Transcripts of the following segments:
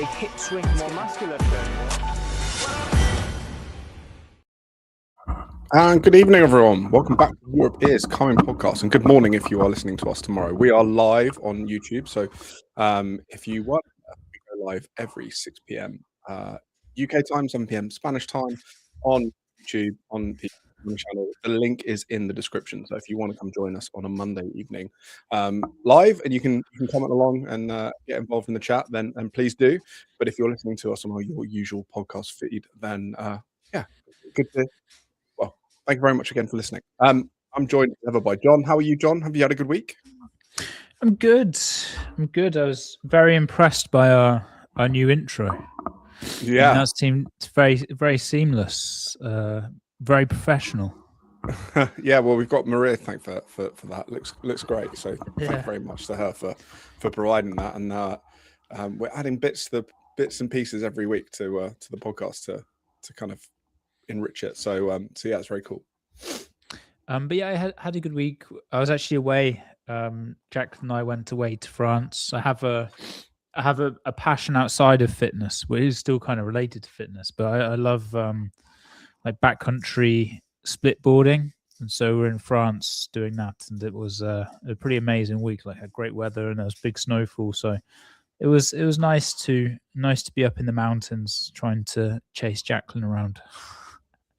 big hip swing, more musculature. And good evening, everyone. Welcome back to Europe is Coming podcast. And good morning if you are listening to us tomorrow. We are live on YouTube. So if you want, we go live every 6 p.m. UK time, 7 p.m. Spanish time on YouTube, on the channel. The link is in the description. So if you want to come join us on a Monday evening live, and you can comment along and get involved in the chat, then please do. But if you're listening to us on your usual podcast feed, then good to. Well, thank you very much again for listening. I'm joined as ever by John. How are you, John? Have you had a good week? I'm good. I was very impressed by our new intro. Yeah, that seemed very, very seamless, very professional. yeah. Well, we've got Maria. Thank for that. Looks great. So thank you very much to her for providing that. And we're adding bits and pieces every week to the podcast to kind of enrich it. So yeah, it's very cool. But yeah, I had a good week. I was actually away. Jack and I went away to France. I have a passion outside of fitness, which is still kind of related to fitness. But I love like backcountry split boarding, and so we're in France doing that, and it was a pretty amazing week. Like, had great weather and there was big snowfall, so it was nice to be up in the mountains trying to chase Jacqueline around.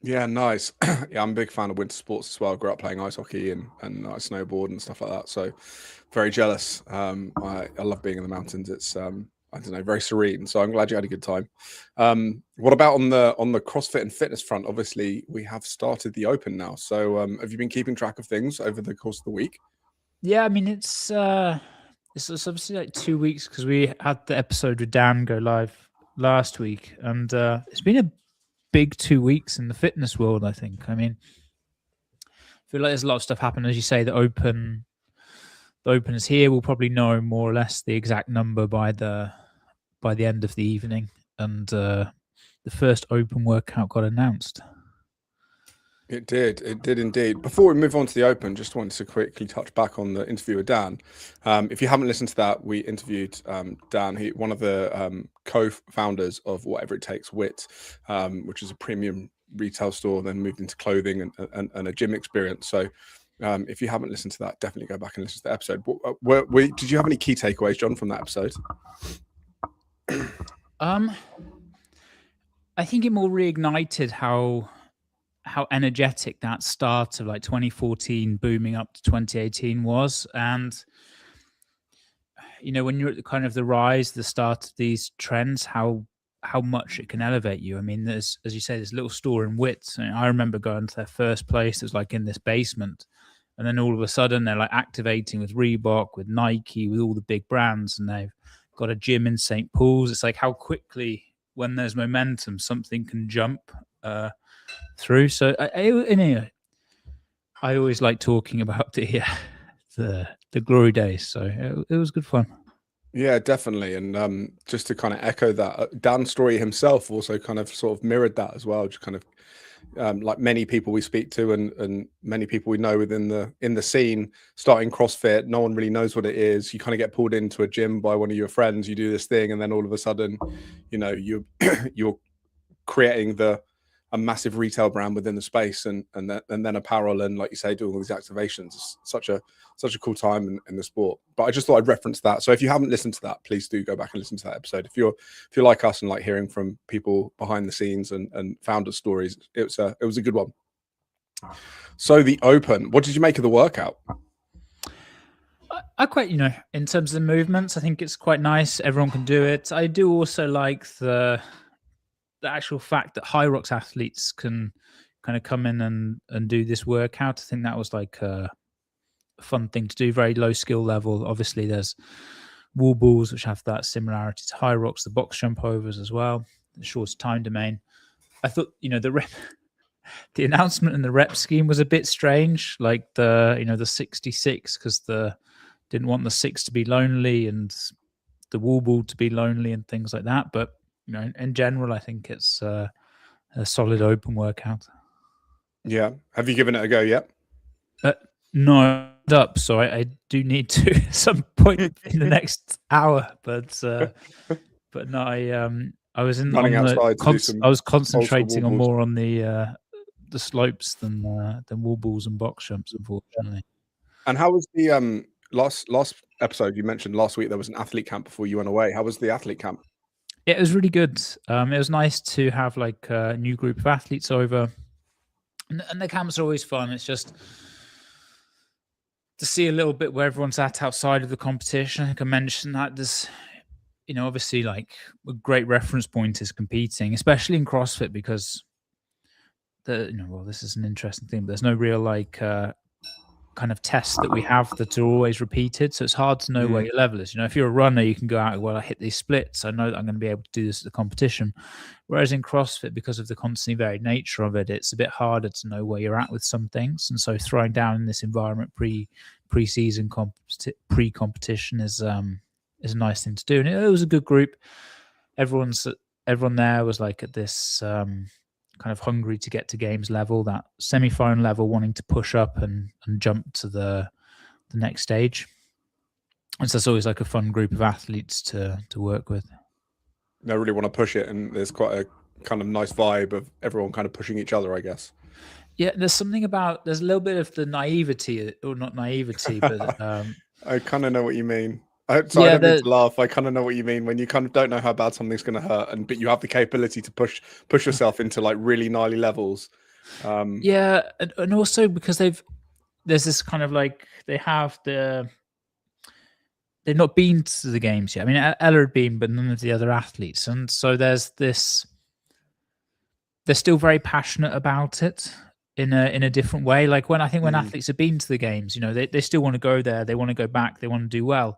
Yeah, nice. Yeah, I'm a big fan of winter sports as well. I grew up playing ice hockey and snowboard and stuff like that. So very jealous. I love being in the mountains. It's I don't know, very serene. So I'm glad you had a good time. What about on the CrossFit and fitness front? Obviously, we have started the Open now. So have you been keeping track of things over the course of the week? Yeah, I mean it's obviously like 2 weeks because we had the episode with Dan go live last week, and it's been a big 2 weeks in the fitness world, I think. I mean, I feel like there's a lot of stuff happening. As you say, the Open is here. We'll probably know more or less the exact number by the end of the evening, and the first Open workout got announced. It did indeed. Before we move on to the Open, just wanted to quickly touch back on the interview with Dan. If you haven't listened to that, we interviewed Dan, one of the co-founders of Whatever It Takes Wit, which is a premium retail store, then moved into clothing and a gym experience. So if you haven't listened to that, definitely go back and listen to the episode. Did you have any key takeaways, John, from that episode? I think it more reignited how energetic that start of like 2014 booming up to 2018 was. And, you know, when you're at the kind of the rise, the start of these trends, how much it can elevate you. I mean, there's, as you say, this little store in Wits. I remember going to their first place. It was like in this basement. And then all of a sudden they're like activating with Reebok, with Nike, with all the big brands. And they've got a gym in St. Paul's. It's like how quickly, when there's momentum, something can jump through. So I always like talking about the glory days. So it was good fun. Yeah, definitely. And just to kind of echo that, Dan's story himself also kind of sort of mirrored that as well. Just kind of like many people we speak to and many people we know within the scene, starting CrossFit, no one really knows what it is. You kind of get pulled into a gym by one of your friends, you do this thing, and then all of a sudden, you know, you're creating a massive retail brand within the space, and then apparel, and like you say, doing all these activations. It's such a cool time in the sport. But I just thought I'd reference that. So if you haven't listened to that, please do go back and listen to that episode. If you're like us and like hearing from people behind the scenes and founder stories, it was a good one. So the Open, what did you make of the workout? I quite, in terms of the movements, I think it's quite nice. Everyone can do it. I do also like the actual fact that Hyrox athletes can kind of come in and do this workout. I think that was like a fun thing to do, very low skill level. Obviously there's wall balls, which have that similarity to Hyrox, the box jump overs as well, the shortest time domain. I thought, the announcement and the rep scheme was a bit strange, like the 66, because didn't want the 6 to be lonely and the wall ball to be lonely and things like that. But in general, I think it's a solid Open workout. Yeah. Have you given it a go yet? No, up. So I do need to at some point in the next hour. But But no, I was in Running on the outside to do some I was old school concentrating wall on balls. more on the slopes than wall balls and box jumps, unfortunately. And how was the last episode you mentioned last week? There was an athlete camp before you went away. How was the athlete camp? It was really good. It was nice to have like a new group of athletes over, and the camps are always fun. It's just to see a little bit where everyone's at outside of the competition. I think I mentioned that there's, obviously like a great reference point is competing, especially in CrossFit, because well, this is an interesting thing, but there's no real like kind of tests that we have that are always repeated. So it's hard to know where your level is. If you're a runner, you can go out, well, I hit these splits, I know that I'm going to be able to do this at the competition. Whereas in CrossFit, because of the constantly varied nature of it, it's a bit harder to know where you're at with some things. And so throwing down in this environment pre-season pre-competition is a nice thing to do. And it was a good group. Everyone there was like at this kind of hungry to get to games level, that semi-final level, wanting to push up and jump to the next stage. And so it's always like a fun group of athletes to work with. They really want to push it, and there's quite a kind of nice vibe of everyone kind of pushing each other, I guess. Yeah, there's a little bit of the naivety, or not naivety, but I kind of know what you mean. I don't mean to laugh. I kind of know what you mean when you kind of don't know how bad something's going to hurt, but you have the capability to push yourself into like really gnarly levels. Yeah, and also because there's this kind of like they've not been to the games yet. I mean, Ella had been, but none of the other athletes, and so there's this. They're still very passionate about it in a different way. Like when athletes have been to the games, they still want to go there. They want to go back. They want to do well.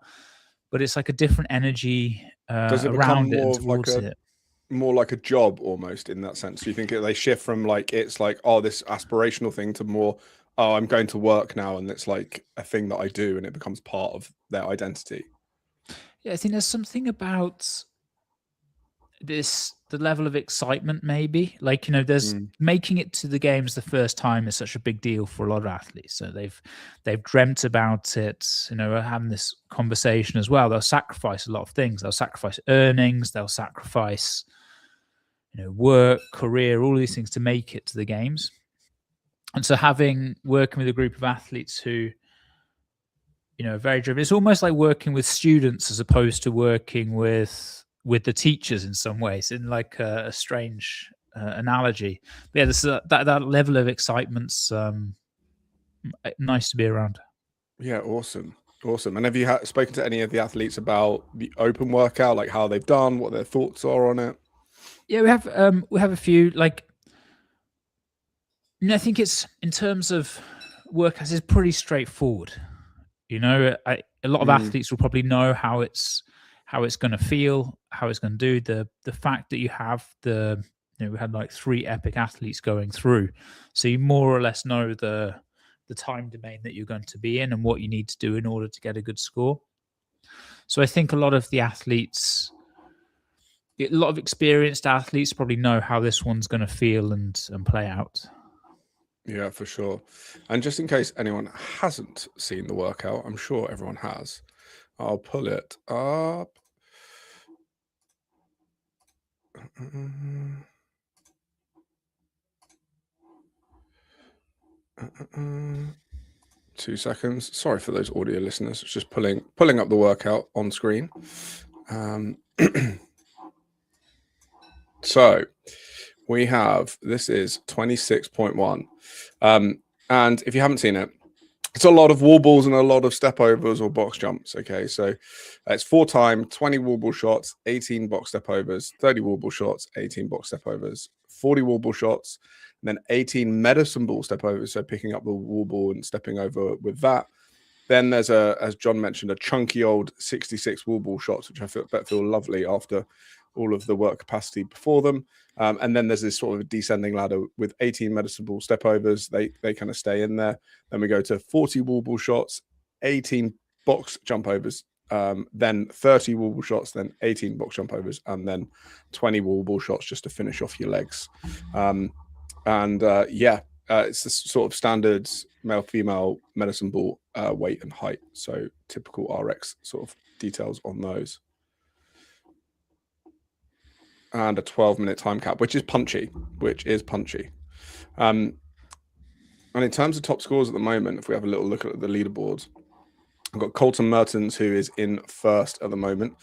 But it's like a different energy around it and towards it. More like a job almost in that sense. Do you think they shift from like it's like, oh, this aspirational thing to more, oh, I'm going to work now, and it's like a thing that I do, and it becomes part of their identity? Yeah, I think there's something about the level of excitement, maybe, like there's making it to the games the first time is such a big deal for a lot of athletes. So they've dreamt about it, having this conversation as well. They'll sacrifice a lot of things. They'll sacrifice earnings, they'll sacrifice work, career, all these things to make it to the games. And so working with a group of athletes who are very driven, it's almost like working with students as opposed to working with the teachers in some ways, in like a strange analogy. But yeah, this that level of excitement's nice to be around. Yeah, awesome. And have you spoken to any of the athletes about the open workout, like how they've done, what their thoughts are on it? Yeah, we have a few. Like, I think it's, in terms of workouts, it's pretty straightforward. A lot of athletes will probably know how it's going to feel, how it's going to do. The fact that you have we had like 3 epic athletes going through, so you more or less know the time domain that you're going to be in and what you need to do in order to get a good score. So I think a lot of experienced athletes probably know how this one's going to feel and play out. Yeah, for sure. And just in case anyone hasn't seen the workout, I'm sure everyone has, I'll pull it up. 2 seconds. Sorry for those audio listeners. It's just pulling up the workout on screen. So we have, this is 26.1. And if you haven't seen it, it's a lot of wall balls and a lot of step overs or box jumps. Okay, so it's 4 time, 20 wall ball shots, 18 box step overs, 30 wall ball shots, 18 box step overs, 40 wall ball shots, and then 18 medicine ball step overs. So picking up the wall ball and stepping over with that. Then there's as John mentioned, a chunky old 66 wall ball shots, which I feel lovely after all of the work capacity before them. And then there's this sort of a descending ladder with 18 medicine ball step overs. They kind of stay in there. Then we go to 40 wall ball shots, 18 box jump overs, then 30 wall ball shots, then 18 box jump overs, and then 20 wall ball shots just to finish off your legs. It's the sort of standards male-female medicine ball weight and height. So typical RX sort of details on those. and a 12-minute time cap, which is punchy. And in terms of top scores at the moment, if we have a little look at the leaderboards, I've got Colton Mertens, who is in first at the moment,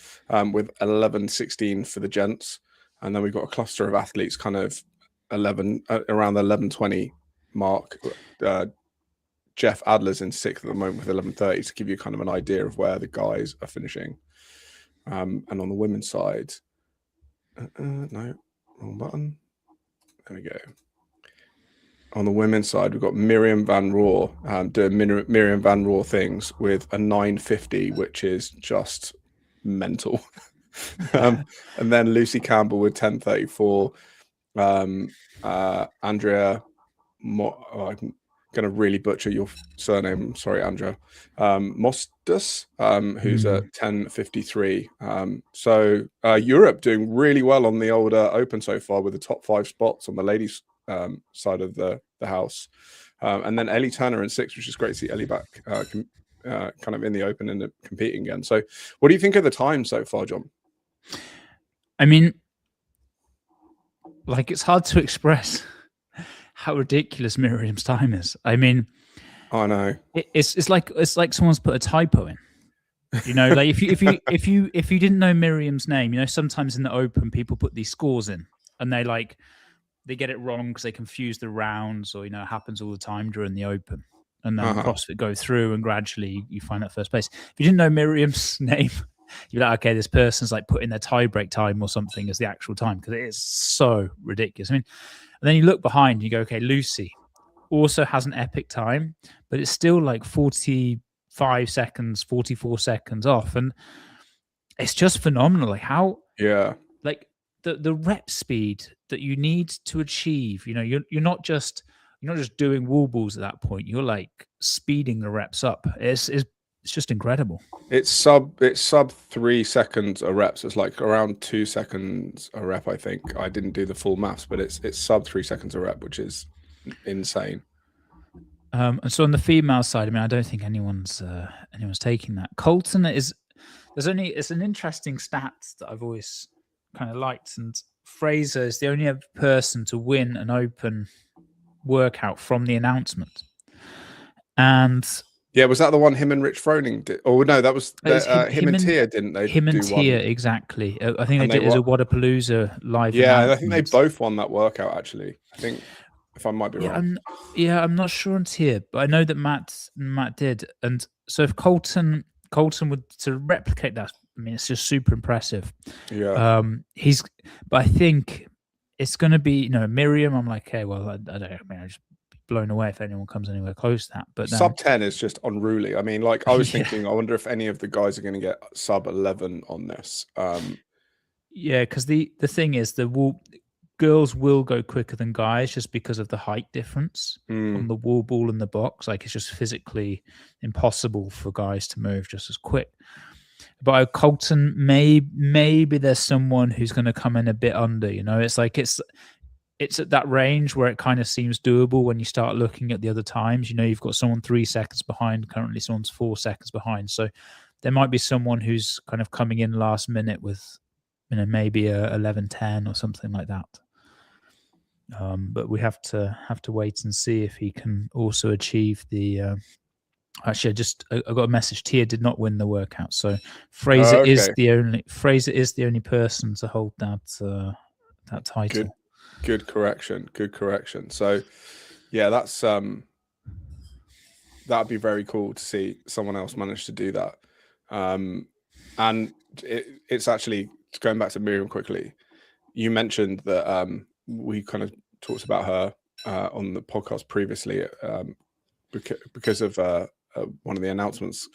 with 11.16 for the gents. And then we've got a cluster of athletes kind of around the 11.20 mark. Jeff Adler's in sixth at the moment with 11.30 to give you kind of an idea of where the guys are finishing. And on the women's side, no, wrong button. There we go. On the women's side, we've got Miriam Van Roor doing Miriam Van Roor things with a 9.50, which is just mental. And then Lucy Campbell with 10.34. Andrea, I'm going to really butcher your surname. Sorry, Andrea. Mostas, who's at 10.53. So Europe doing really well on the old Open so far with the top 5 spots on the ladies' side of the house. And then Ellie Turner in sixth, which is great to see Ellie back kind of in the Open and competing again. So what do you think of the time so far, John? I mean, like, it's hard to express how ridiculous Miriam's time is. I mean, I know it's like someone's put a typo in. You know, like if you didn't know Miriam's name, you know, sometimes in the Open people put these scores in and they get it wrong because they confuse the rounds, or, you know, it happens all the time during the Open. And then CrossFit go through and gradually you find that first place. If you didn't know Miriam's name, you're like, okay, this person's like putting their tie break time or something as the actual time, because it is so ridiculous. I mean, and then you look behind and you go, okay, Lucy also has an epic time, but it's still like 45 seconds, 44 seconds off. And it's just phenomenal. Like how, like the rep speed that you need to achieve, you know, you're not just doing wall balls at that point. You're like speeding the reps up. It's just incredible. It's sub 3 seconds a rep. So it's like around 2 seconds a rep, I think. I didn't do the full maths, but it's sub 3 seconds a rep, which is insane. And so on the female side, I mean, I don't think anyone's taking that. Colton it's an interesting stat that I've always kind of liked, and Fraser is the only other person to win an Open workout from the announcement. And yeah, was that the one him and Rich Froning did? Oh no, that was him and Tia, didn't they? Him and Tia, exactly. I think they did it as a Wodapalooza live. Yeah, I think they both won that workout, actually. I think, if I might be wrong. I'm not sure on Tia, but I know that Matt did. And so if Colton would to replicate that, I mean, it's just super impressive. Yeah. But I think it's going to be, you know, Miriam. I'm like, okay, well, I don't know. I mean, I just blown away if anyone comes anywhere close to that. But sub 10 is just unruly. I mean, like, I was thinking, I wonder if any of the guys are going to get sub 11 on this. Yeah, because the thing is, girls will go quicker than guys just because of the height difference on the wall ball and the box. Like, it's just physically impossible for guys to move just as quick. But Colton, maybe there's someone who's going to come in a bit under. You know, it's like it's at that range where it kind of seems doable when you start looking at the other times. You know, you've got someone 3 seconds behind. Currently, someone's 4 seconds behind. So there might be someone who's kind of coming in last minute with, you know, maybe a 11:10 or something like that. But we have to wait and see if he can also achieve the. Actually, I got a message. Tia did not win the workout, so Fraser is the only person to hold that title. Good correction. So, yeah, that's that'd be very cool to see someone else manage to do that. And it's actually, going back to Miriam quickly. You mentioned that we kind of talked about her on the podcast previously because of one of the announcements,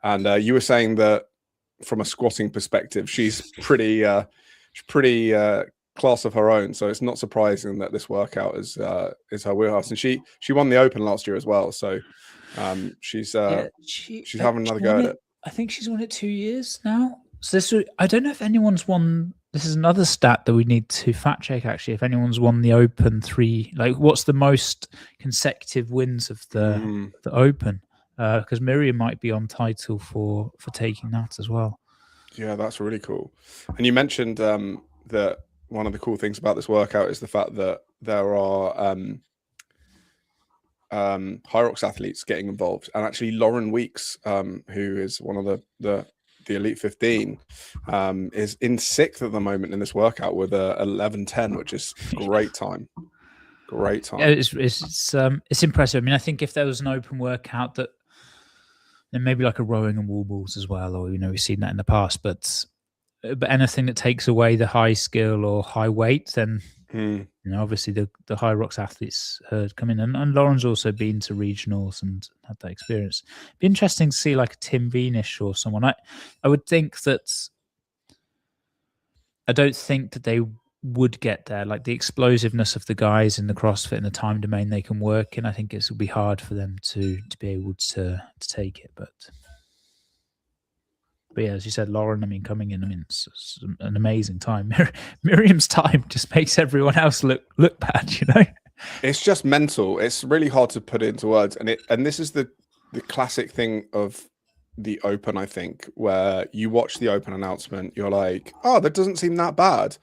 and you were saying that from a squatting perspective, she's pretty class of her own. So it's not surprising that this workout is her wheelhouse, and she won the Open last year as well. So she's having another go at it. I think she's won it 2 years now. So I don't know if anyone's won. This is another stat that we need to fact check, actually. If anyone's won the Open 3, like, what's the most consecutive wins of the Open? Because Miriam might be on title for taking that as well. Yeah, that's really cool. And you mentioned that one of the cool things about this workout is the fact that there are Hyrox athletes getting involved, and actually Lauren Weeks, who is one of the Elite 15, is in 6th at the moment in this workout with a 11:10, which is great time. Great time. Yeah, it's impressive. I mean, I think if there was an open workout that, then maybe like a rowing and wall balls as well, or we've seen that in the past, but anything that takes away the high skill or high weight, then obviously the Hyrox athletes come in, and Lauren's also been to regionals and had that experience. Be interesting to see like a Tim Veenish or someone. I would think that, I don't think that they would get there, like the explosiveness of the guys in the CrossFit and the time domain they can work in. I think it would be hard for them to be able to take it, but yeah, as you said, Lauren, I mean, coming in, I mean, it's an amazing time. Miriam's time just makes everyone else look bad, It's just mental. It's really hard to put into words, and this is the classic thing of the Open, I think, where you watch the Open announcement, you're like, oh, that doesn't seem that bad.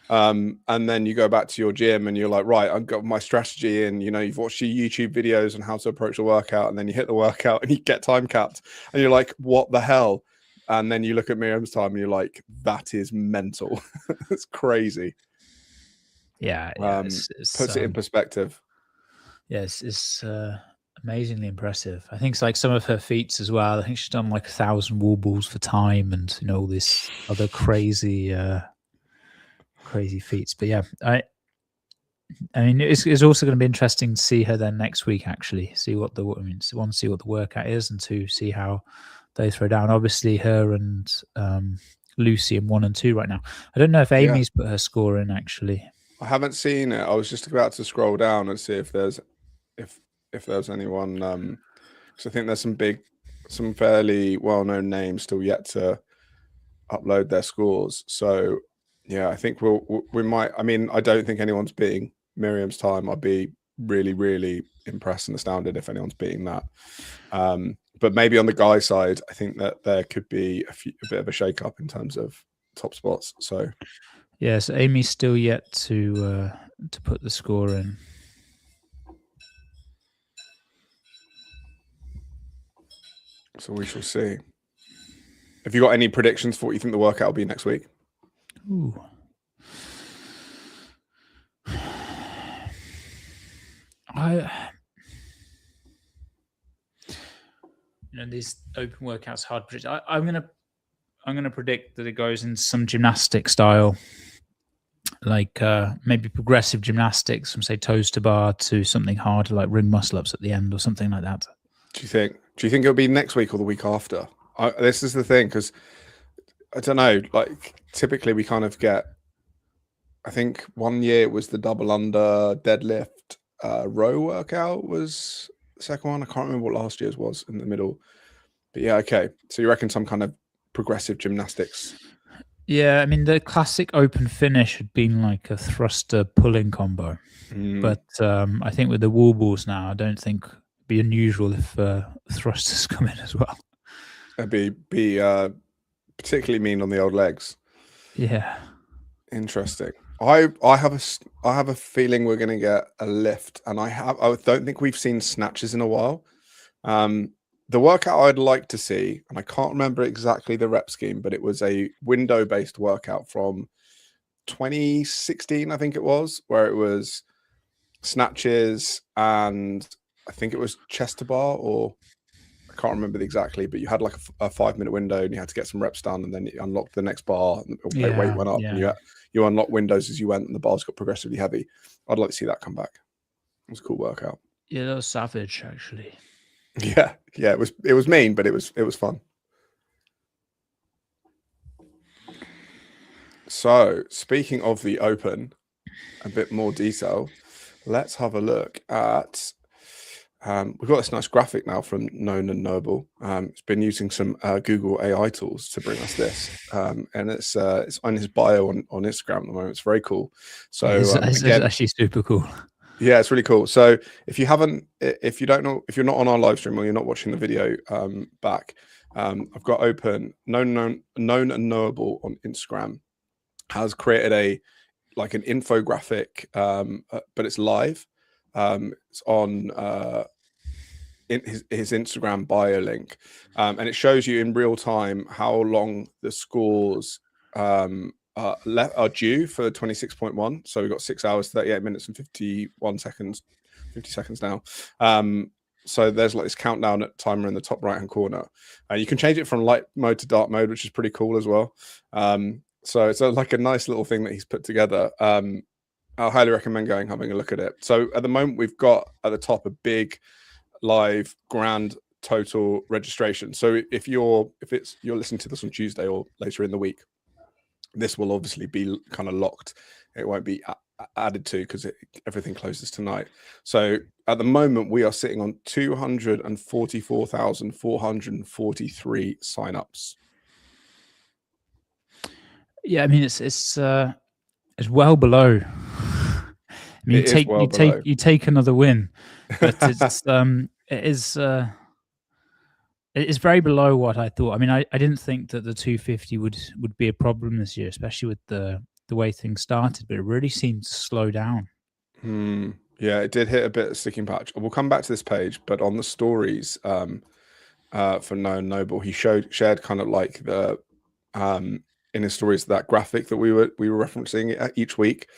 And then you go back to your gym and you're like, right, I've got my strategy, and you've watched your YouTube videos on how to approach a workout, and then you hit the workout and you get time capped and you're like, what the hell? And then you look at Miriam's time and you're like, that is mental. It's crazy. Yeah. Puts it in perspective. Yes, it's amazingly impressive. I think it's like some of her feats as well. I think she's done like 1,000 wall balls for time, and all this other crazy feats. But yeah, I mean, it's also going to be interesting to see her then next week. Actually, see what the workout is, and to see how they throw down. Obviously, her and Lucy in 1 and 2 right now. I don't know if Amy's put her score in actually. I haven't seen it. I was just about to scroll down and see if there's anyone. Because I think there's some fairly well-known names still yet to upload their scores. So yeah, I think we might. I mean, I don't think anyone's beating Miriam's time. I'd be really, really impressed and astounded if anyone's beating that. But maybe on the guy side, I think that there could be a bit of a shake-up in terms of top spots. So yeah, so Amy's still yet to put the score in. So we shall see. Have you got any predictions for what you think the workout will be next week? Ooh. These open workouts are hard to predict. I'm gonna predict that it goes in some gymnastic style, like maybe progressive gymnastics, from say toes to bar to something harder like ring muscle ups at the end or something like that. Do you think it'll be next week or the week after? This is the thing, because I don't know. Like typically we kind of get. I think one year it was the double under deadlift row workout was the second one. I can't remember what last year's was in the middle. But yeah, okay. So you reckon some kind of progressive gymnastics? Yeah, I mean the classic open finish had been like a thruster pulling combo, but I think with the wall balls now, I don't think it'd be unusual if thrusters come in as well. It'd be particularly mean on the old legs. Yeah, interesting. I have a feeling we're going to get a lift, and I don't think we've seen snatches in a while. The workout I'd like to see, and I can't remember exactly the rep scheme, but it was a window-based workout from 2016, I think it was, where it was snatches and I think it was chest to bar, or I can't remember exactly, but you had like a 5-minute window and you had to get some reps done, and then you unlocked the next bar, and the weight went up, and you unlocked windows as you went, and the bars got progressively heavy. I'd like to see that come back. It was a cool workout. Yeah, that was savage, actually. Yeah, it was mean, but it was fun. So, speaking of the Open, a bit more detail. Let's have a look at. We've got this nice graphic now from Known and Knowable. It's been using some Google AI tools to bring us this, and it's on his bio on Instagram at the moment. It's very cool. So it's actually super cool. Yeah, it's really cool. So if you don't know, if you're not on our live stream or you're not watching the video back, I've got open Known and Knowable on Instagram has created a like an infographic, but it's live. It's on in his Instagram bio link, and it shows you in real time how long the scores are due for 26.1. So we've got 6 hours, 38 minutes, and 51 seconds, 50 seconds now. So there's like this countdown at timer in the top right hand corner. You can change it from light mode to dark mode, which is pretty cool as well. So it's like a nice little thing that he's put together. I'll highly recommend having a look at it. So at the moment, we've got at the top a big live grand total registration. So if you're listening to this on Tuesday or later in the week, this will obviously be kind of locked. It won't be added to because everything closes tonight. So at the moment, we are sitting on 244,443 signups. Yeah, I mean it's well below. I mean, you take another win, but it's it is very below what I thought. I mean, I didn't think that the 250 would be a problem this year, especially with the way things started, but it really seemed to slow down. Yeah, it did hit a bit of sticking patch. We'll come back to this page, but on the stories for Known Noble, he shared kind of like the in his stories that graphic that we were referencing each week,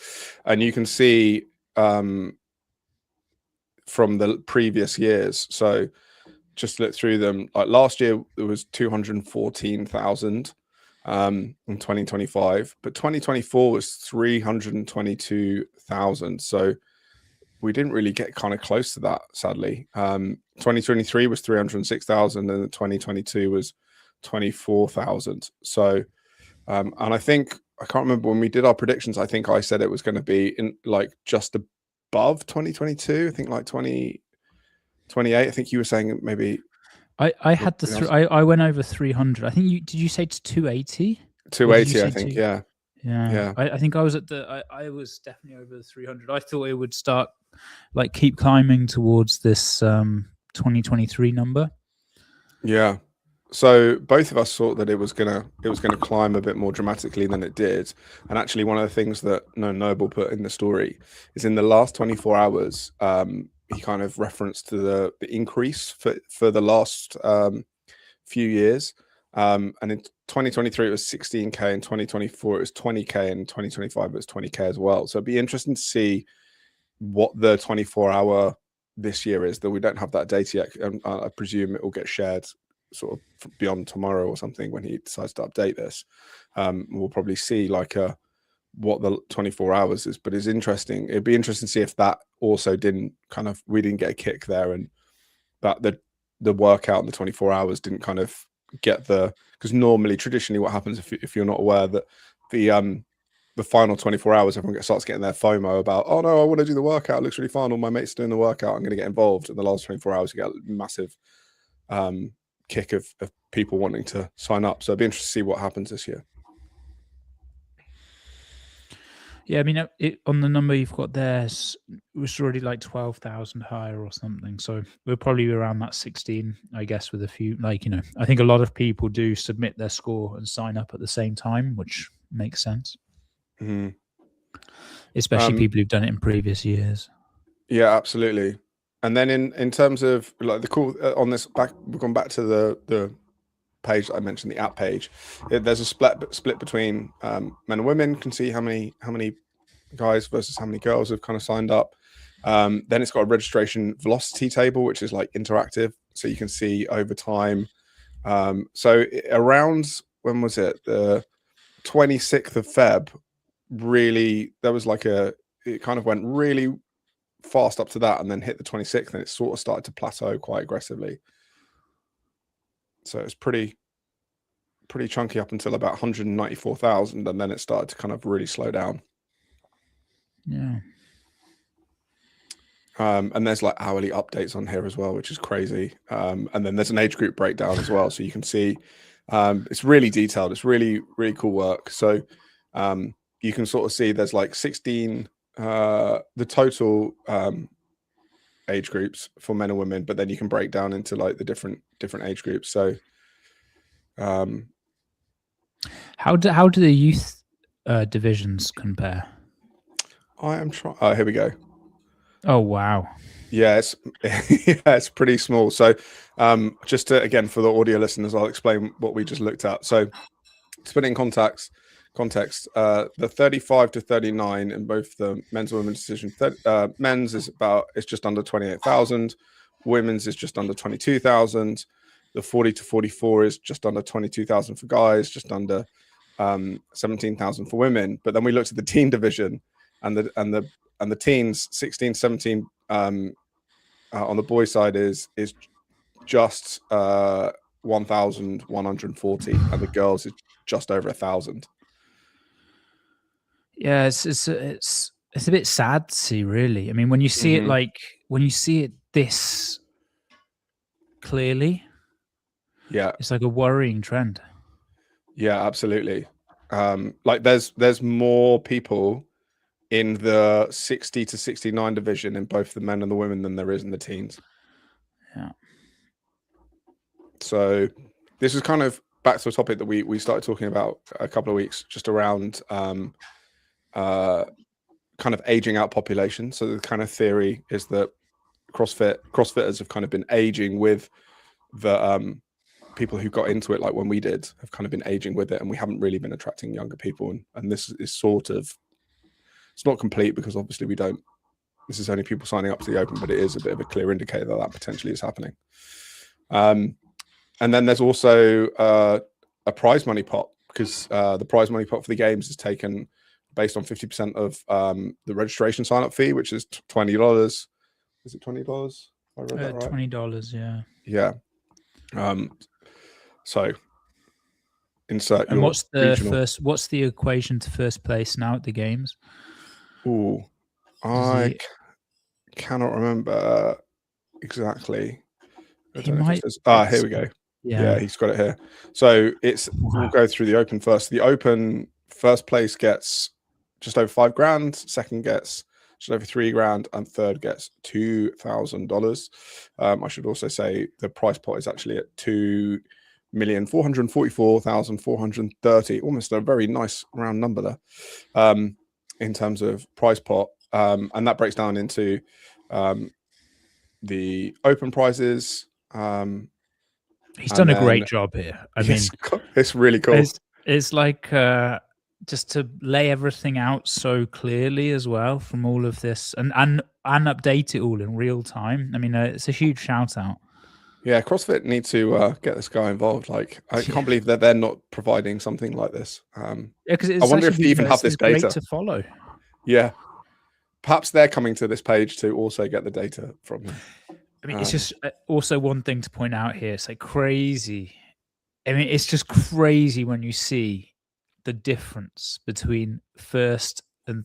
and you can see from the previous years. So just look through them. Like last year, there was 214,000 in 2025, but 2024 was 322,000. So we didn't really get kind of close to that, sadly. 2023 was 306,000, and 2022 was 24,000. So, and I think I can't remember when we did our predictions. I think I said it was going to be in like just above 2022. I think like 2028. I think you were saying maybe. I had I went over 300. I think did you say to 280? 280, I think. Yeah. I think I was I was definitely over the 300. I thought it would start like keep climbing towards this 2023 number. Yeah. So both of us thought that it was gonna climb a bit more dramatically than it did. And actually, one of the things that Known Noble put in the story is in the last 24 hours, he kind of referenced to the increase for the last few years. And in 2023 it was 16k, in 2024 it was 20k, and 2025 it was 20k as well. So it'd be interesting to see what the 24-hour this year is. That we don't have that data yet. I presume it will get shared sort of beyond tomorrow or something when he decides to update this. We'll probably see like what the 24 hours is, but it's interesting. It'd be interesting to see if that also we didn't get a kick there, and that the workout in the 24 hours didn't kind of get because normally traditionally what happens if you're not aware that the final 24 hours everyone starts getting their FOMO about, oh no, I want to do the workout, it looks really fun, all my mates are doing the workout, I'm going to get involved. In the last 24 hours you get a massive kick of people wanting to sign up. So it'd be interesting to see what happens this year. Yeah, I mean, on the number you've got there, it was already like 12,000 higher or something. So we're probably around that 16, I guess, with a few, like, you know, I think a lot of people do submit their score and sign up at the same time, which makes sense. Mm-hmm. Especially people who've done it in previous years. Yeah, absolutely. And then in terms of like the cool on this back, we've gone back to the page that I mentioned, the app page. There's a split between men and women. Can see how many guys versus how many girls have kind of signed up. Then it's got a registration velocity table, which is like interactive, so you can see over time. So around, when was it, the 26th of Feb, really there was like it kind of went really fast up to that, and then hit the 26th, and it sort of started to plateau quite aggressively. So it's pretty chunky up until about 194,000, and then it started to kind of really slow down. Yeah. And there's like hourly updates on here as well, which is crazy. And then there's an age group breakdown as well, so you can see it's really detailed. It's really, really cool work. So you can sort of see there's like 16 the total age groups for men and women, but then you can break down into like the different age groups. So how do the youth divisions compare? I am trying. Oh, here we go. Oh wow. Yeah, it's yeah, it's pretty small. So, just to, again for the audio listeners, I'll explain what we just looked at. So, to put it in context, the 35 to 39 in both the men's and women's decision. Men's is just under 28,000. Women's is just under 22,000. The 40 to 44 is just under 22,000 for guys, just under 17,000 for women. But then we looked at the teen division, and the teens 16, 17 on the boys' side is just 1,140, and the girls is just over 1,000. Yeah, it's a bit sad to see, really. I mean, when you see it when you see it this clearly, yeah, it's like a worrying trend. Yeah, absolutely. Like there's more people in the 60 to 69 division in both the men and the women than there is in the teens. Yeah. So this is kind of back to a topic that we started talking about a couple of weeks just around kind of aging out population. So the kind of theory is that CrossFitters have kind of been aging with the people who got into it, like when we did, have kind of been aging with it, and we haven't really been attracting younger people. And this is sort of, it's not complete because obviously this is only people signing up to the Open, but it is a bit of a clear indicator that potentially is happening. And then there's also a prize money pot, because the prize money pot for the games is taken based on 50% of the registration sign-up fee, which is $20. Is it $20? I read that right? $20, yeah. Yeah. So insert. And what's the equation to first place now at the games? Ooh, I cannot remember exactly. Here we go. Yeah, he's got it here. So we'll go through the Open first. The Open first place gets just over $5,000, second gets just over $3,000, and third gets $2,000. I should also say the prize pot is actually at $2,444,430, almost a very nice round number there, in terms of prize pot. And that breaks down into the Open prizes. He's done a great job here. I mean, it's really cool. It's like just to lay everything out so clearly as well from all of this, and update it all in real time. I mean, it's a huge shout out. Yeah, CrossFit need to get this guy involved. Like, I can't believe that they're not providing something like this. Because I wonder if they even have this data great to follow. Yeah, perhaps they're coming to this page to also get the data from him. I mean, it's just also one thing to point out here. It's like crazy. I mean, it's just crazy when you see the difference between first and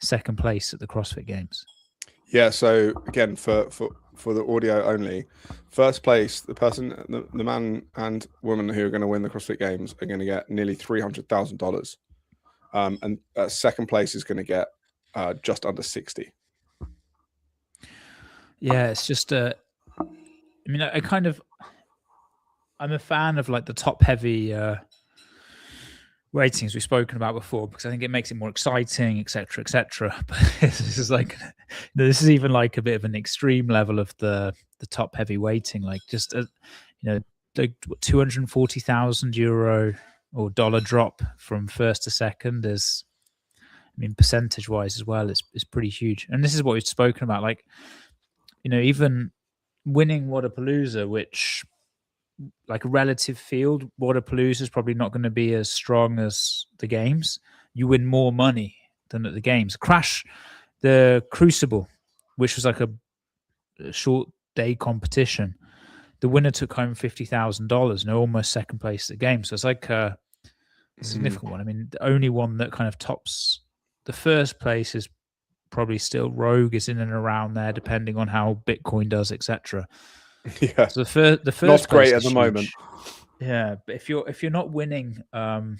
second place at the CrossFit Games. Yeah. So again, for the audio only, first place, the man and woman who are going to win the CrossFit Games are going to get nearly $300,000, and second place is going to get just under 60. Yeah, it's just I mean, I'm a fan of like the top heavy ratings we've spoken about before, because I think it makes it more exciting, etc., etc. But this is even like a bit of an extreme level of the top heavy weighting, like just the €240,000 or dollar drop from first to second is, I mean, percentage wise as well, is pretty huge. And this is what we've spoken about, like, even winning Wodapalooza, which, like a relative field, Wodapalooza is probably not going to be as strong as the games. You win more money than at the games. The Crucible, which was like a short day competition, the winner took home $50,000 and almost second place at the game. So it's like a significant one. I mean, the only one that kind of tops the first place is probably still Rogue, is in and around there, depending on how Bitcoin does, etc. Yeah. So the first not great at the huge. moment. Yeah, but if you're not winning, the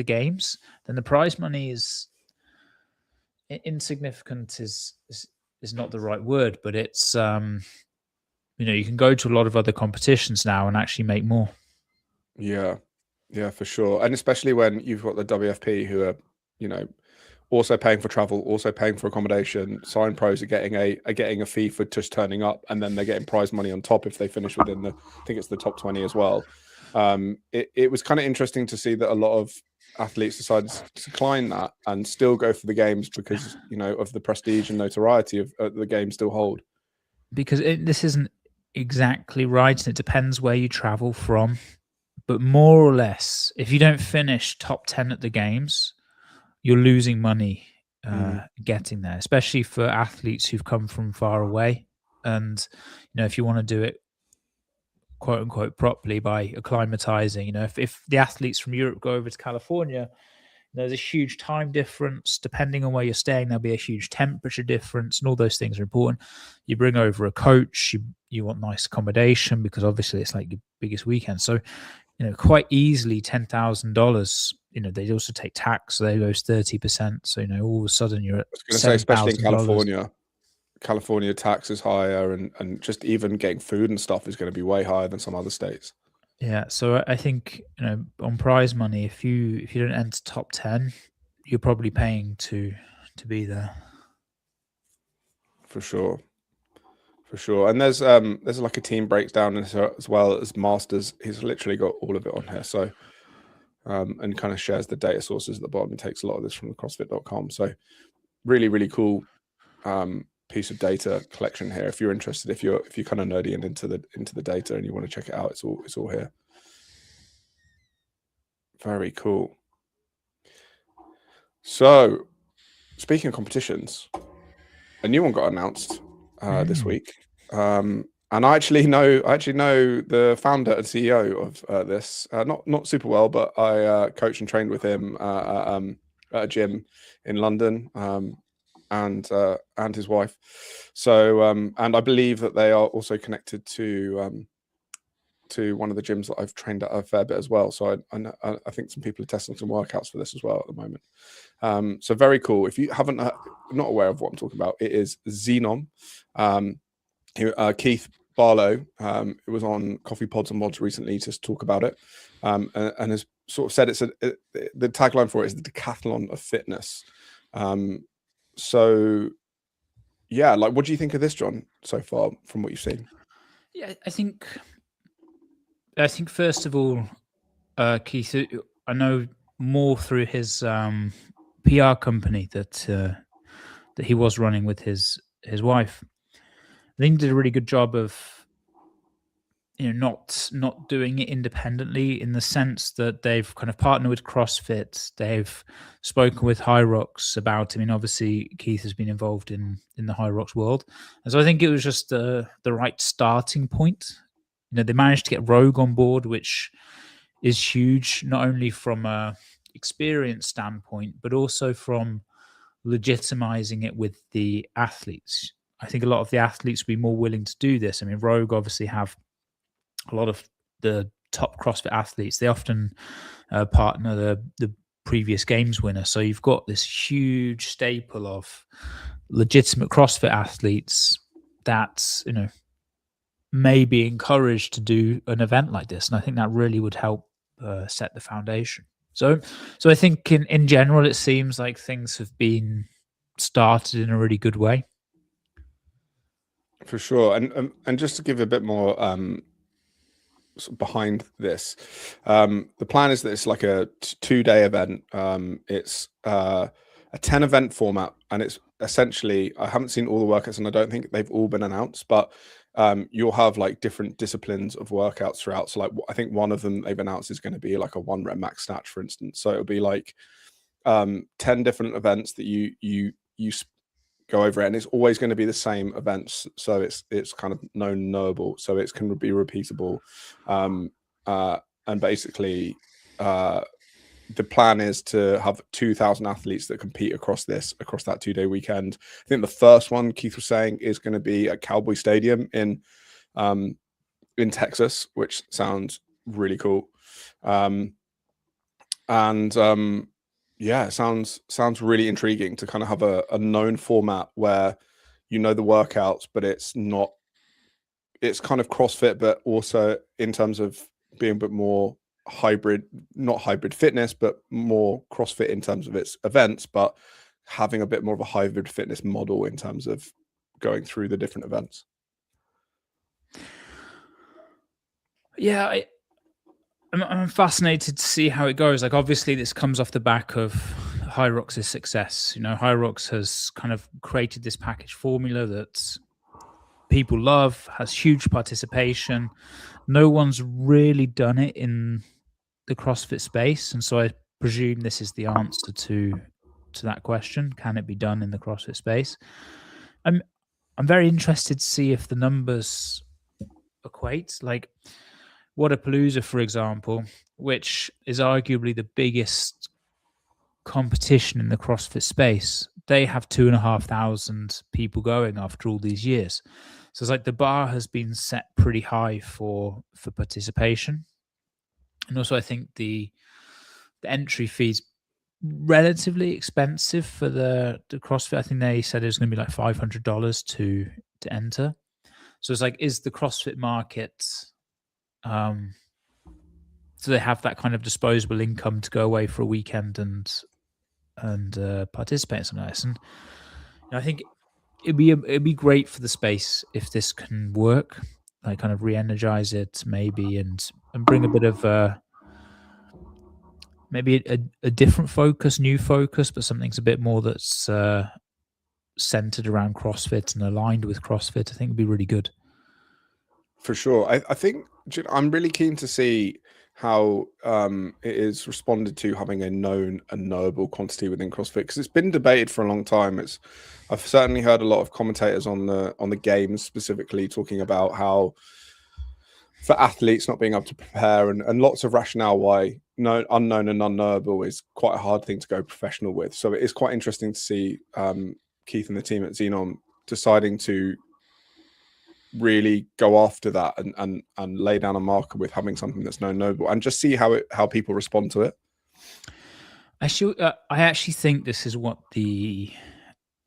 games, then the prize money is insignificant. Is not the right word, but it's you can go to a lot of other competitions now and actually make more. Yeah, for sure. And especially when you've got the WFP, who are also paying for travel, also paying for accommodation. Sign pros are getting a fee for just turning up, and then they're getting prize money on top if they finish within the, I think it's the top 20 as well. It was kind of interesting to see that a lot of athletes decided to decline that and still go for the games because, you know, of the prestige and notoriety of the games still hold. Because this isn't exactly right, and it depends where you travel from. But more or less, if you don't finish top 10 at the games, you're losing money getting there, especially for athletes who've come from far away. And, you know, if you want to do it quote unquote properly by acclimatizing, you know, if the athletes from Europe go over to California, there's a huge time difference. Depending on where you're staying, there'll be a huge temperature difference, and all those things are important. You bring over a coach, you want nice accommodation because obviously it's like your biggest weekend. So, you know, quite easily $10,000. You know, they also take tax, so they goes 30%. So, you know, all of a sudden you're at, I was going to say, especially in California tax is higher, and just even getting food and stuff is going to be way higher than some other states. Yeah, so I think, you know, on prize money, if you don't enter top 10, you're probably paying to be there. For sure. And there's like a team breakdown as well as masters. He's literally got all of it on here. So and kind of shares the data sources at the bottom. He takes a lot of this from the CrossFit.com. So really, really cool piece of data collection here. If you're interested, if you're kind of nerdy and into the data and you want to check it out, it's all here. Very cool. So speaking of competitions, a new one got announced this week. And I actually know the founder and CEO of this, not super well, but I coached and trained with him at a gym in London, and his wife. So and I believe that they are also connected to one of the gyms that I've trained at a fair bit as well. So I think some people are testing some workouts for this as well at the moment. So very cool. If you haven't not aware of what I'm talking about, it is Xenom. Keith Barlow it was on Coffee Pods and Mods recently to talk about it, and has sort of said the tagline for it is the decathlon of fitness. So yeah, like, what do you think of this, John, so far from what you've seen? Yeah, I think first of all, Keith, I know more through his PR company that he was running with his wife. I think he did a really good job of, you know, not doing it independently, in the sense that they've kind of partnered with CrossFit. They've spoken with Hyrox about it. I mean, obviously Keith has been involved in the Hyrox world, and so I think it was just the right starting point. You know, they managed to get Rogue on board, which is huge, not only from a experience standpoint, but also from legitimizing it with the athletes. I think a lot of the athletes will be more willing to do this. I mean, Rogue obviously have a lot of the top CrossFit athletes. They often partner the previous games winner. So you've got this huge staple of legitimate CrossFit athletes that, you know, may be encouraged to do an event like this. And I think that really would help set the foundation. So I think in general, it seems like things have been started in a really good way. For sure. And just to give a bit more behind this, the plan is that it's like a 2-day event. It's a 10 event format, and it's essentially, I haven't seen all the workouts and I don't think they've all been announced, but you'll have like different disciplines of workouts throughout. So like, I think one of them they've announced is going to be like a 1 rep max snatch, for instance. So it'll be like 10 different events that you go over it, and it's always going to be the same events, so it's kind of knowable, so it's can be repeatable, and basically the plan is to have 2,000 athletes that compete across that 2-day weekend. I think the first one, Keith was saying, is going to be at Cowboy Stadium in Texas, which sounds really cool. Yeah, it sounds really intriguing to kind of have a known format where you know the workouts, but it's kind of CrossFit, but also in terms of being a bit more hybrid, not hybrid fitness, but more CrossFit in terms of its events, but having a bit more of a hybrid fitness model in terms of going through the different events. Yeah, I'm fascinated to see how it goes. Like, obviously, this comes off the back of Hyrox's success. You know, Hyrox has kind of created this package formula that people love, has huge participation. No one's really done it in the CrossFit space, and so I presume this is the answer to that question. Can it be done in the CrossFit space? I'm very interested to see if the numbers equate. Like Wodapalooza, for example, which is arguably the biggest competition in the CrossFit space, they have 2,500 people going after all these years. So it's like the bar has been set pretty high for participation. And also I think the entry fees relatively expensive for the CrossFit. I think they said it was going to be like $500 to enter. So it's like, is the CrossFit market, do they have that kind of disposable income to go away for a weekend and participate in something like this? And I think it'd be great for the space if this can work, like kind of re-energize it maybe, and bring a bit of maybe a different focus, new focus, but something's a bit more that's centered around CrossFit and aligned with CrossFit. I think would be really good. For sure. I think I'm really keen to see how it is responded to having a known and knowable quantity within CrossFit, because it's been debated for a long time. I've certainly heard a lot of commentators on the games specifically talking about how for athletes not being able to prepare and lots of rationale why unknown and unknowable is quite a hard thing to go professional with. So it is quite interesting to see Keith and the team at Xenon deciding to really go after that and lay down a marker with having something that's known knowable, and just see how people respond to it. I actually think this is what the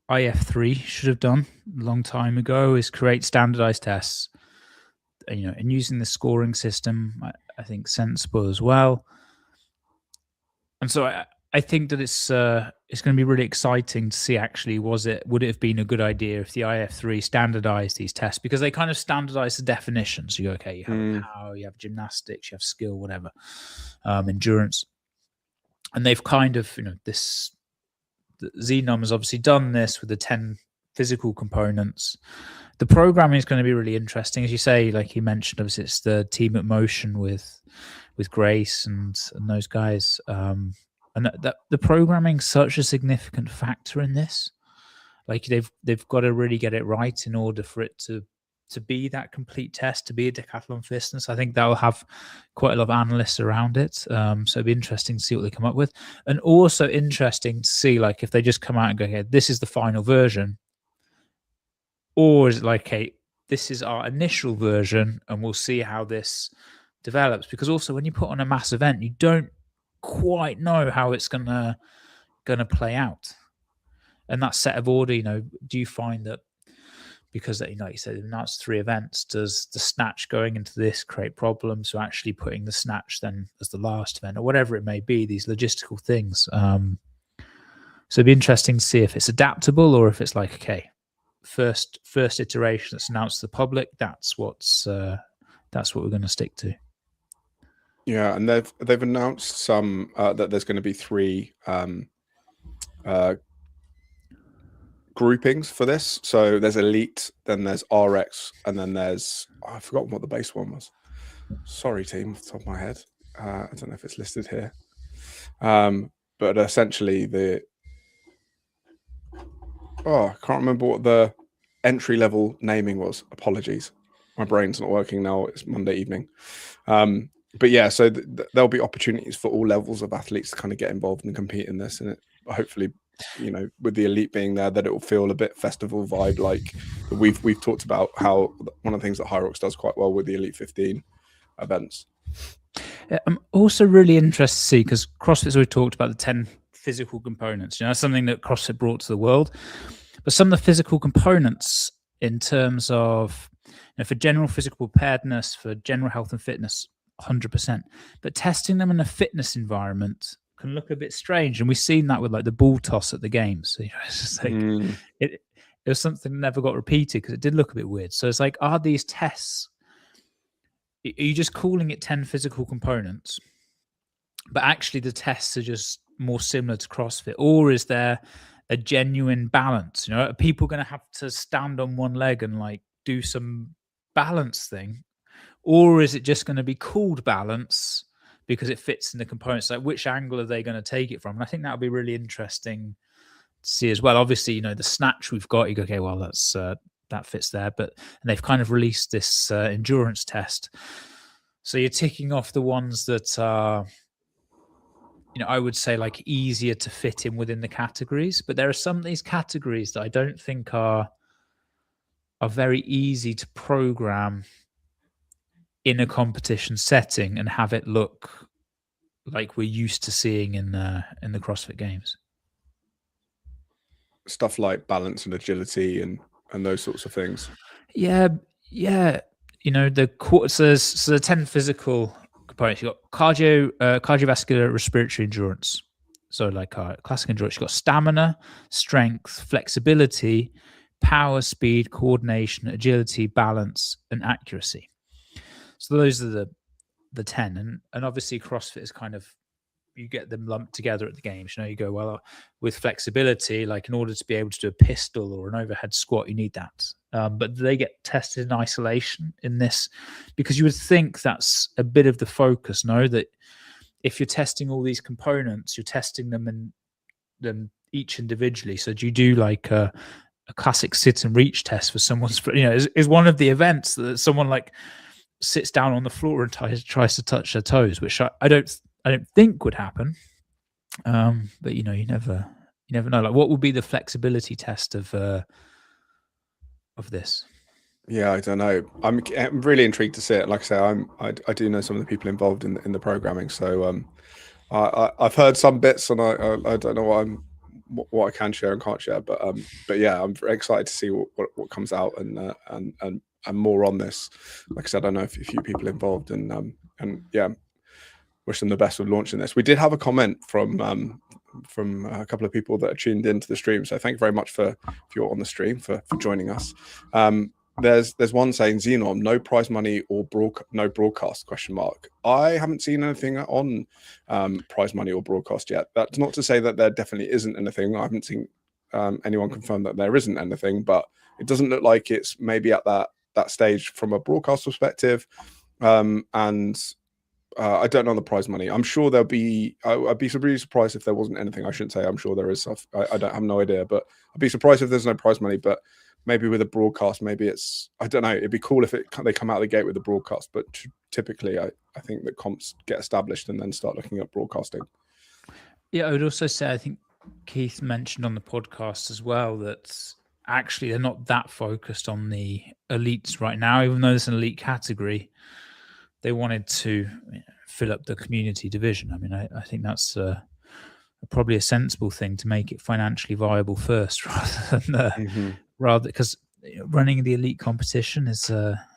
IF3 should have done a long time ago, is create standardized tests, and using the scoring system, I think sensible as well. And so I think that it's going to be really exciting to see, actually, would it have been a good idea if the IF3 standardized these tests, because they kind of standardize the definitions. You go, okay, you have power, you have gymnastics, you have skill, whatever, endurance. And they've kind of, Xenon has obviously done this with the 10 physical components. The programming is going to be really interesting. As you say, like you mentioned, obviously it's the team at Motion with Grace and those guys. And that the programming is such a significant factor in this. Like they've got to really get it right in order for it to be that complete test, to be a decathlon fitness. I think that will have quite a lot of analysts around it. So it'd be interesting to see what they come up with. And also interesting to see, like, if they just come out and go, okay, this is the final version. Or is it like, hey, this is our initial version and we'll see how this develops? Because also when you put on a mass event, you don't quite know how it's gonna play out. And that set of order, do you find that because you said now it's 3 events, does the snatch going into this create problems? So actually putting the snatch then as the last event or whatever it may be, these logistical things. So it'd be interesting to see if it's adaptable or if it's like, okay, first iteration that's announced to the public, that's what we're going to stick to. Yeah, and they've announced some that there's going to be 3 groupings for this. So there's Elite, then there's RX, and then there's I've forgotten what the base one was. Sorry, team, off the top of my head. I don't know if it's listed here. But essentially I can't remember what the entry level naming was. Apologies. My brain's not working now. It's Monday evening. But yeah, so there'll be opportunities for all levels of athletes to kind of get involved and compete in this. And hopefully, with the Elite being there, that it will feel a bit festival vibe. Like we've talked about how one of the things that Hyrox does quite well with the Elite 15 events. I'm also really interested to see, because CrossFit's always talked about the 10 physical components, something that CrossFit brought to the world. But some of the physical components in terms of, for general physical preparedness, for general health and fitness, 100%. But testing them in a fitness environment can look a bit strange, and we've seen that with like the ball toss at the games. So, it's just like it was something that never got repeated because it did look a bit weird. So it's like, are these tests? Are you just calling it 10 physical components, but actually the tests are just more similar to CrossFit, or is there a genuine balance? Are people going to have to stand on one leg and like do some balance thing, or is it just going to be called balance because it fits in the components? Like, which angle are they going to take it from? And I think that would be really interesting to see as well. Obviously, the snatch we've got, you go, okay, well, that's that fits there, and they've kind of released this endurance test, so you're ticking off the ones that are, I would say like easier to fit in within the categories. But there are some of these categories that I don't think are very easy to program in a competition setting and have it look like we're used to seeing in the CrossFit Games. Stuff like balance and agility and those sorts of things. Yeah. The 10 physical components. You've got cardiovascular, respiratory endurance. So like classic endurance, you've got stamina, strength, flexibility, power, speed, coordination, agility, balance, and accuracy. So those are the 10. And obviously CrossFit is kind of, you get them lumped together at the games. You go, well, with flexibility, like in order to be able to do a pistol or an overhead squat, you need that. But they get tested in isolation in this, because you would think that's a bit of the focus, that if you're testing all these components, you're testing them each individually. So do you do like a classic sit and reach test for someone's, is one of the events that someone like sits down on the floor and tries to touch their toes, which I don't think would happen. But you never know. Like, what would be the flexibility test of this? Yeah, I don't know. I'm really intrigued to see it. Like I say, I do know some of the people involved in the programming. So I've heard some bits, and I don't know what I can share and can't share. But yeah, I'm very excited to see what comes out and more on this. Like I said, I know a few people involved, and yeah, wish them the best with launching this. We did have a comment from a couple of people that are tuned into the stream. So thank you very much if you're on the stream for joining us. There's one saying, Xenom, no prize money or no broadcast ? I haven't seen anything on prize money or broadcast yet. That's not to say that there definitely isn't anything. I haven't seen anyone confirm that there isn't anything, but it doesn't look like it's maybe at that stage from a broadcast perspective. I don't know the prize money. I'm sure there'll be. I'd be really surprised if there wasn't anything. I shouldn't say I'm sure there is stuff. I don't have no idea, but I'd be surprised if there's no prize money. But maybe with a broadcast, maybe it's. I don't know. It'd be cool if they come out of the gate with the broadcast. But typically, I think that comps get established and then start looking at broadcasting. Yeah, I would also say I think Keith mentioned on the podcast as well that actually they're not that focused on the elites right now, even though it's an elite category. They wanted to fill up the community division. I mean, I think that's probably a sensible thing to make it financially viable first, rather than because running the elite competition is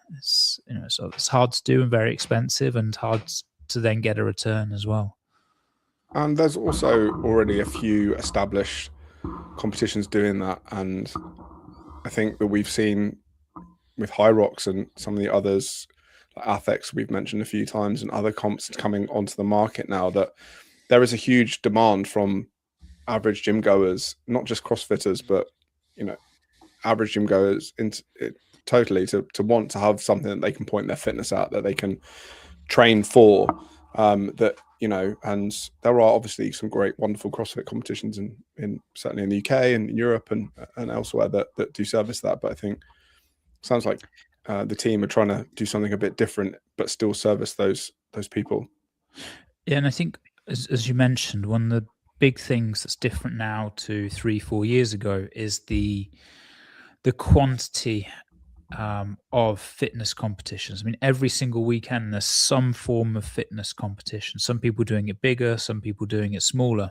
it's hard to do and very expensive and hard to then get a return as well. And there's also already a few established competitions doing that, and I think that we've seen with Hyrox and some of the others. Athex we've mentioned a few times, and other comps coming onto the market now, that there is a huge demand from average gym goers, not just CrossFitters, but average gym goers totally to want to have something that they can point their fitness at, that they can train for, and there are obviously some great wonderful CrossFit competitions in certainly in the UK and in Europe and elsewhere that do service that. But I think it sounds like the team are trying to do something a bit different, but still service those people. Yeah, and I think, as you mentioned, one of the big things that's different now to 3-4 years ago is the quantity of fitness competitions. I mean, every single weekend there's some form of fitness competition. Some people doing it bigger, some people doing it smaller.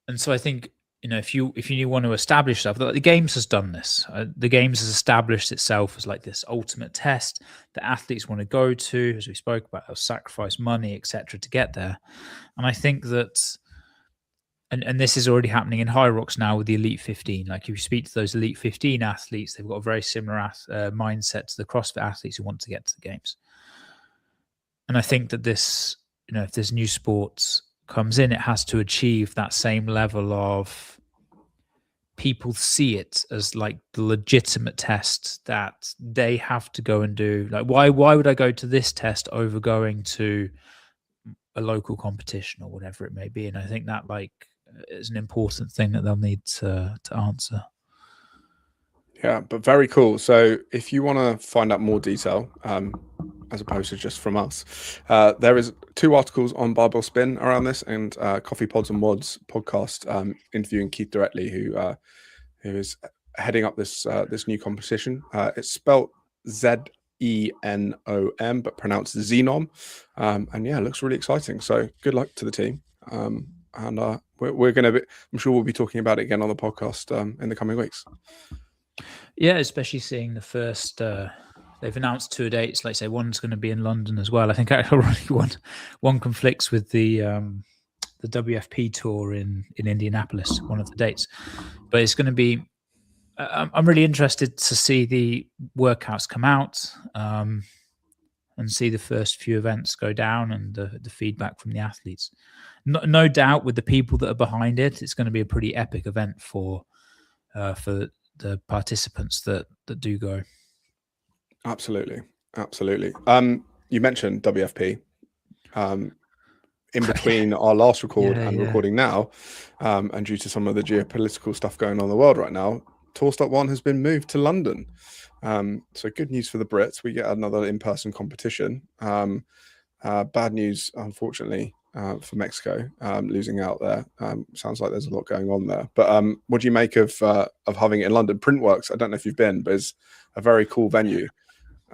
And so I think if you want to establish stuff, the games has done this. The games has established itself as like this ultimate test that athletes want to go to, as we spoke about. They'll sacrifice money, etc., to get there. And I think that, and this is already happening in Hyrox now with the Elite 15. Like if you speak to those Elite 15 athletes, they've got a very similar mindset to the CrossFit athletes who want to get to the games. And I think that this, if this new sport comes in, it has to achieve that same level of people see it as like the legitimate test that they have to go and do. Like, why would I go to this test over going to a local competition or whatever it may be? And I think that like is an important thing that they'll need to answer. Yeah, but very cool. So if you want to find out more detail, as opposed to just from us, there is 2 articles on Barbell Spin around this, and Coffee Pods and Mods podcast interviewing Keith directly, who is heading up this new competition. It's spelled ZENOM, but pronounced Xenom. And yeah, it looks really exciting. So good luck to the team. And we're going to be, I'm sure we'll be talking about it again on the podcast in the coming weeks. Yeah, especially seeing the first. They've announced 2 dates. Like say, one's going to be in London as well. I think already one conflicts with the WFP tour in Indianapolis, one of the dates. But it's going to be. I'm really interested to see the workouts come out and see the first few events go down and the feedback from the athletes. No doubt, with the people that are behind it, it's going to be a pretty epic event for the participants that do go. Absolutely. You mentioned WFP in between our last record and recording now, and due to some of the geopolitical stuff going on in the world right now, Tour Stop 1 has been moved to London. So good news for the Brits. We get another in-person competition. Bad news, unfortunately, for Mexico, losing out there. Sounds like there's a lot going on there. But what do you make of having it in London? Printworks, I don't know if you've been, but it's a very cool venue.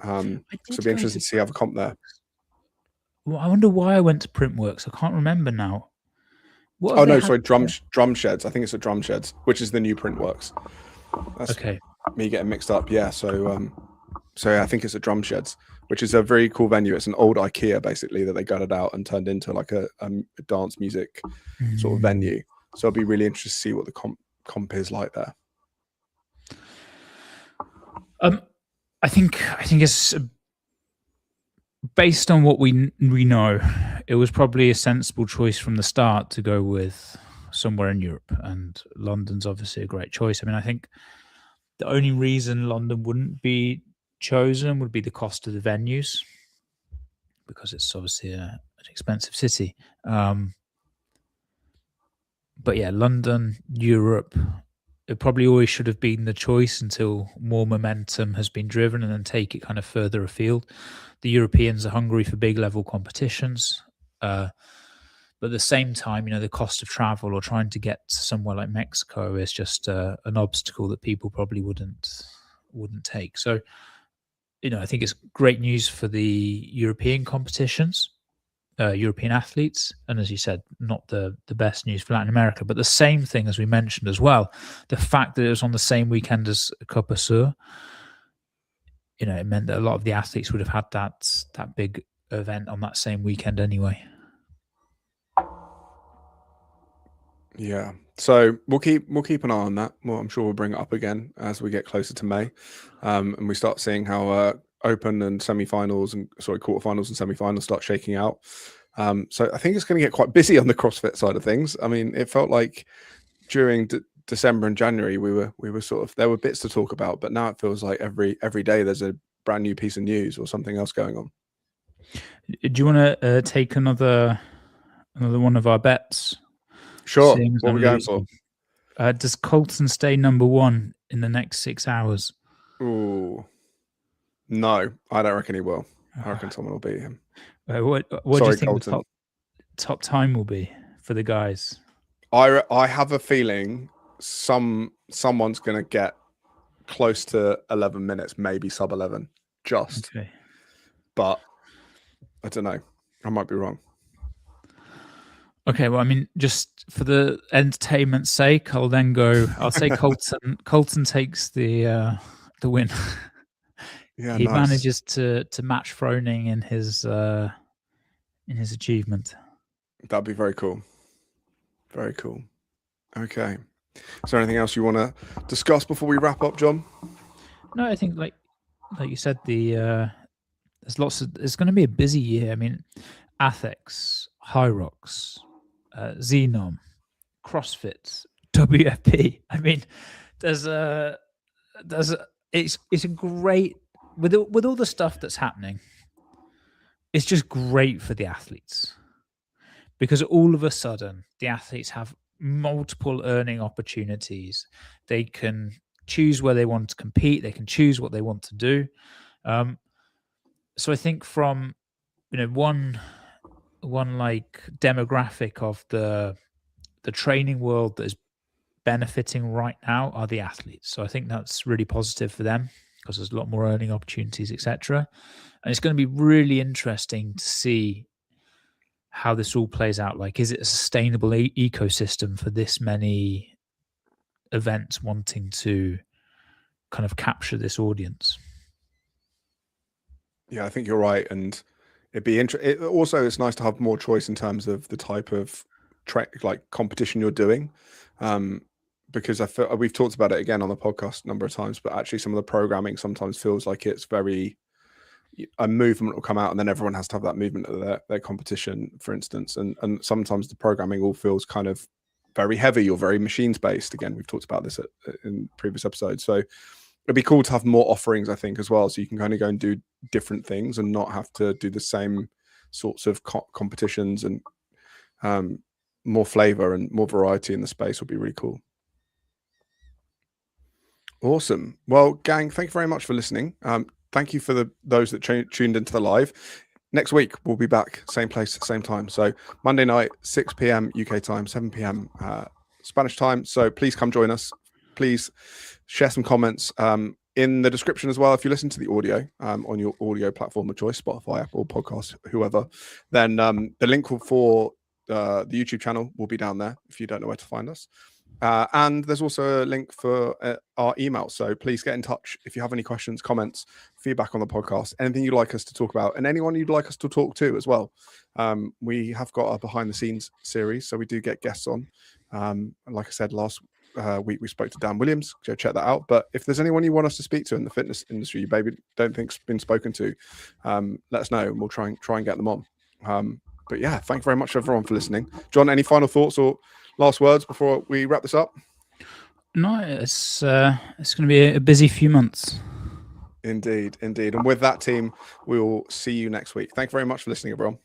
So it'd be interesting to see how the comp there. Well, I wonder why I went to Printworks. I can't remember now. Drum Sheds. I think it's at Drum Sheds, which is the new Printworks. That's okay. Me getting mixed up. Yeah. So yeah, I think it's at Drum Sheds, which is a very cool venue. It's an old IKEA basically that they gutted out and turned into like a dance music sort of venue. So I'll be really interested to see what the comp is like there. I think it's based on what we know, it was probably a sensible choice from the start to go with somewhere in Europe, and London's obviously a great choice. I mean, I think the only reason London wouldn't be chosen would be the cost of the venues, because it's obviously an expensive city. But yeah, London, Europe, it probably always should have been the choice until more momentum has been driven, and then take it kind of further afield. The Europeans are hungry for big level competitions. But at the same time, the cost of travel or trying to get to somewhere like Mexico is just an obstacle that people probably wouldn't take. So, I think it's great news for the European competitions, European athletes, and as you said, not the best news for Latin America. But the same thing, as we mentioned as well, the fact that it was on the same weekend as Copa Sur, it meant that a lot of the athletes would have had that big event on that same weekend anyway. Yeah, so we'll keep an eye on that. Well, I'm sure we'll bring it up again as we get closer to May, and we start seeing how open and quarterfinals and semi-finals start shaking out. So I think it's going to get quite busy on the CrossFit side of things. I mean, it felt like during December and January we were sort of, there were bits to talk about, but now it feels like every day there's a brand new piece of news or something else going on. Do you want to take another one of our bets? Sure. What are we going for? Does Colton stay number 1 in the next 6 hours? Ooh, no, I don't reckon he will. I reckon someone will beat him. What do you think Colton, the top time will be for the guys? I have a feeling someone's going to get close to 11 minutes, maybe sub 11, just. Okay. But I don't know. I might be wrong. Okay, well, I mean, just for the entertainment's sake, I'll then go. I'll say Colton. Colton takes the win. Yeah, He nice. manages to match Froning in his achievement. That'd be very cool. Very cool. Okay. Is there anything else you want to discuss before we wrap up, John? No, I think like you said, there's It's going to be a busy year. I mean, Athex, Hyrox, Xenom, CrossFit, WFP. I mean, it's a great with all the stuff that's happening. It's just great for the athletes because all of a sudden the athletes have multiple earning opportunities. They can choose where they want to compete. They can choose what they want to do. So I think from one like demographic of the training world that is benefiting right now are the athletes. So I think that's really positive for them because there's a lot more earning opportunities, etc. And it's going to be really interesting to see how this all plays out. Like, is it a sustainable ecosystem for this many events wanting to kind of capture this audience? Yeah, I think you're right, and it'd be interesting. Also, it's nice to have more choice in terms of the type of competition you're doing, because I feel we've talked about it again on the podcast a number of times. But actually, some of the programming sometimes feels like it's very a movement will come out, and then everyone has to have that movement at their competition, for instance. And sometimes the programming all feels kind of very heavy or very machines based. Again, we've talked about this in previous episodes, so it'd be cool to have more offerings, I think, as well, so you can kind of go and do different things and not have to do the same sorts of competitions, and more flavor and more variety in the space would be really cool. Awesome. Well, gang, thank you very much for listening. Thank you for those that tuned into the live. Next week, we'll be back, same place, same time. So Monday night, 6 p.m. UK time, 7 p.m. Spanish time. So please come join us. Please share some comments in the description as well. If you listen to the audio on your audio platform of choice, Spotify, Apple Podcasts, whoever, then the link for the YouTube channel will be down there if you don't know where to find us. And there's also a link for our email. So please get in touch if you have any questions, comments, feedback on the podcast, anything you'd like us to talk about, and anyone you'd like us to talk to as well. We have got a behind the scenes series, so we do get guests on. Like I said, last week we spoke to Dan Williams. Go check that out. But if there's anyone you want us to speak to in the fitness industry, you maybe don't think's been spoken to, let us know, and we'll try and get them on. But yeah, thank you very much everyone for listening. John, any final thoughts or last words before we wrap this up? No, it's going to be a busy few months. Indeed. And with that, team, we will see you next week. Thank you very much for listening, everyone.